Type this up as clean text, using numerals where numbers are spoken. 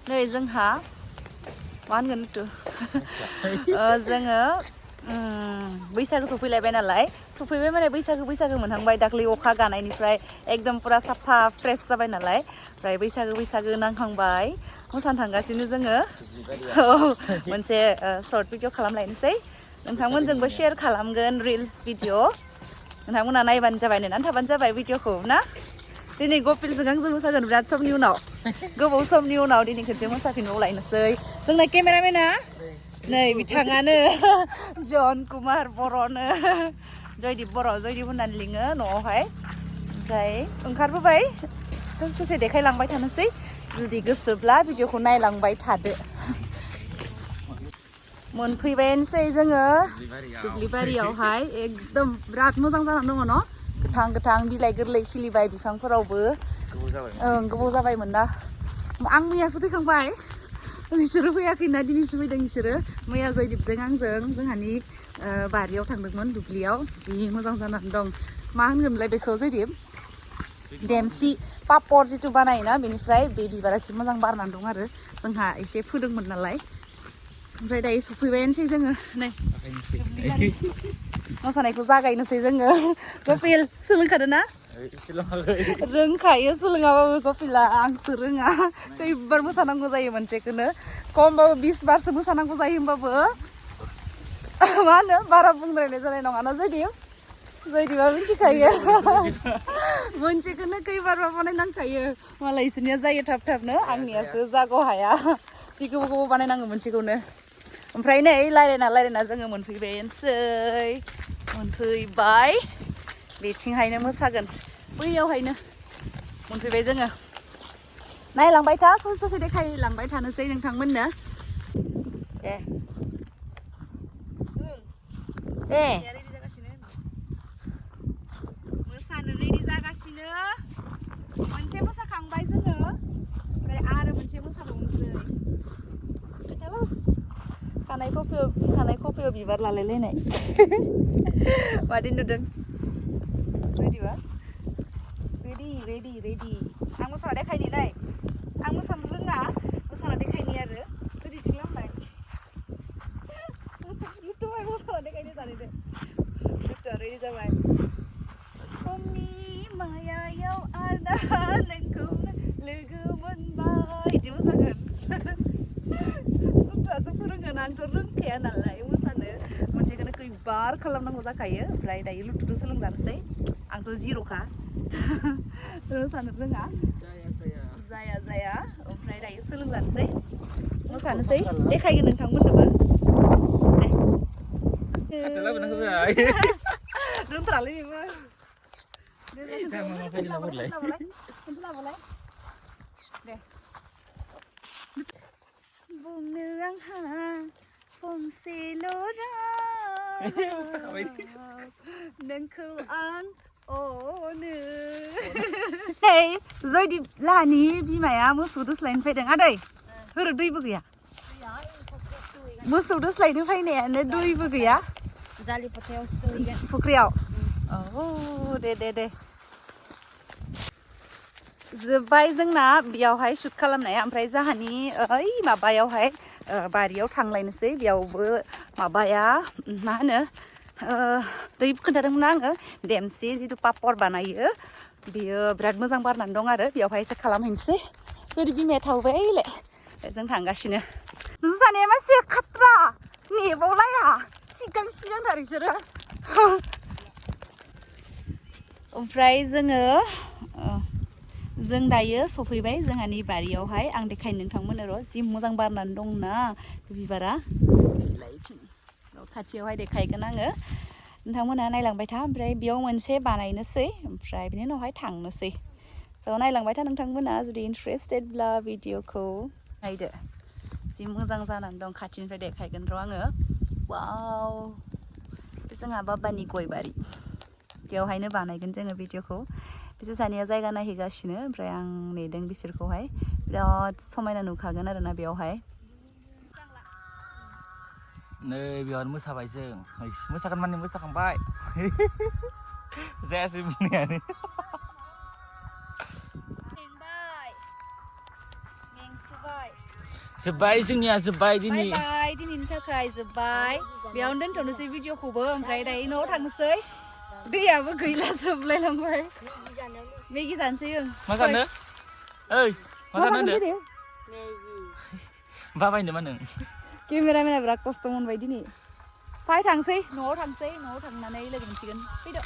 नै जोंहा मा होनगोन इखो जोङो बैसागो सफैलायबाय नालाय सफैबाय माने बैसागो मोनहांबाय दाख्लै अखा गानायनिफ्राय एकदम पुरा साफा फ्रेश जाबाय नालाय ओमफ्राय बैसागो नांहांबाय मोसानो थांगासिनो जोङो मोनसे शर्ट भिडिअ खालामलायनोसै नोंथांमोनजोंबो शेयार खालामगोन रिल्स भिडिअ नोंथांमोना नायबानो जाबाय नेनानै थाबानो जाबाय भिडिअखौ ना दिनै गपिलजों आंजों मोसागोन बिराद समनि उनाव गोबाव समनि उनाव दिनै खेबसे मोसाफिनबावलायनोसै जोंना केमेरामेना नै बिथाङानो जन कुमार बर'नो जयदीप बर' जयदीप होननानै लिङो न'आवहाय ओमफ्राय ओंखारबोबाय ससे देखायलांबाय थानोसै जुदि गोसोब्ला भिडिअखौ नायलांबाय थादो मोनफैबायानोसै जोङो दुब्लिबारियावहाय एकदम बिराद मोजां जानानै दङ न' गोथां बिलाइ गोरलै खिलिबाय बिफांफोरावबो गोबाव जाबायमोन ना आं मैयासो फैखांबाय बिसोरो फैयाखैना दिनैसो फैदों बिसोरो मैया जयदीपजों आंजों जोंहानि बारियाव थांदोंमोन दुब्लियाव जि मोजां जानानै दं मा होनगोनलाय बेखौ जयदीप देमसि पापर जिथु बानायोना बेनिफ्राय बे बिबारा एसे मोजां बारनानै दं आरो जोंहा एसे फोदोंमोन नालाय ओमफ्राय दायो सफैबायानोसै जोङो नै मोसानायखौ जागायनोसै जोङो कपिल सोलोंखादों ना रोंखायो सोलोङाबाबो कपिला आंसो रोङा खैबार मोसानांगौ जायो मोनसेखौनो खमबाबो 20 बारसो मोसानांगौ जायो होमबाबो मा होनो बारा बुंद्रायनाय जानाय नङाना जयदीपआ मिथिखायो मोनसेखौनो खैबारबा बानायनांखायो मालाय इसोरनिया जायो थाबनो आंनियासो जाग' हाया जि गोबाव बानायनांगौ मोनसेखौनो ओमफ्राय नै रायलायना जोङो मोनफैबाय बेथिंहायनो मोसागोन बैयावहायनो मोनफैबाय जोङो नायलांबाय था ससे देखायलांबाय थानोसै नोंथांमोननो दे मोसानो रेडि जागासिनो मोनसे मोसाखांबाय जोङो ओमफ्राय आरो मोनसे मोसाबावनोसै खानाय खफायाव बिबार लालायलायनाय मादि नुदों रेडिबा रेडि आं मोसाना देखायनि नाय आं मोसानो रोङा मोसाना देखायनि आरो रेडि खालामबाय मोसाना देखायनो जानायदो रेडि जाबाय समनि मायायाव आदा नोंखौ लोगो मोनबाय बिदि मोसागोन गथ'आसो फोरोंगोन आंथ' रोंखाया नालाय मोसानो मोनसेखौनो खैबार खालामनांगौ जाखायो ओमफ्राय दायो लुथुथु सोलोंजानोसै आंथ' जिर'खा मोसानो रोङा जाया ओमफ्राय दायो सोलोंजानोसै मोसानोसै देखायगोन नोंथांमोननोबो रोंथारालै बेबो दे बुंनो आंहा फंसेल' राव नोंखौ आं अनो नै जयदीप लाहानि बिमाया मोसौ दोस्लायनो फैदों आदै होरो दैबो गैया मोसौ दोस्लायनो फैनायानो दैबो गैया फुख्रियाव औ दे जोब्बाय जोंना बेयावहाय शुट खालामनाया ओमफ्राय जाहानि ओइ माबायावहाय बारियाव थांलायनोसै बेयावबो माबाया मा होनो दै खोन्थादोंमोन आङो देमसि जिथु पापर बानायो बेयो बिराद मोजां बारनानै दं आरो बेयावहाय एसे खालामहैनोसै जुदि बिमाया थावबायलाय जों थांगासिनो नोंसोर सानैया मानसि खाथ्रा नेबावलाया सिगांथार बिसोरो ओमफ्राय जों दायो सफैबाय जोंहानि बारियावहाय आं देखायनो नोंथांमोननो र' जि मोजां बारनानै दंना बिबारा खाथियावहाय देखायगोन आङो नोंथांमोनहा नायलांबाय था ओमफ्राय बेयाव मोनसे बानायनोसै ओमफ्राय बिनि उनावहाय थांनोसै स' नायलांबाय था नोंथांमोना जुदि इन्टारेस्टेडब्ला भिडिअखौ नायदो जि मोजां जानानै दं खाथिनिफ्राय देखायगोन र' आङो वाव जोंहा बाबानि गय बारि बेयावहायनो बानायगोन जोङो भिडिअखौ बिसोर सानैया जायगा नायहैगासिनो ओमफ्राय आं नेदों बिसोरखौहाय बिराद समायना नुखागोन आरोना बेयावहाय नै बेयावनो मोसाबाय जों मोसागोन माने मोसाखांबाय जायासै बुंनायानो जोब्बाय जोंनिया जोब्बाय दिनै बाय दिनैनि थाखाय जोब्बाय बेयावनो दोनथ'नोसै भिडिअखौबो ओमफ्राय दायो न'आव थांनोसै दैयाबो गैला जोबलायलांबाय मेगि जानोसै ओं मा जानो ओइ मा जानो होनदो मेगि बाबायनो मा नों केमेरामेना बिराद खस्थ' मोनबाय दिनै फाय थांसै न'आव थांनानै लोगो मोनसिगोन फैदो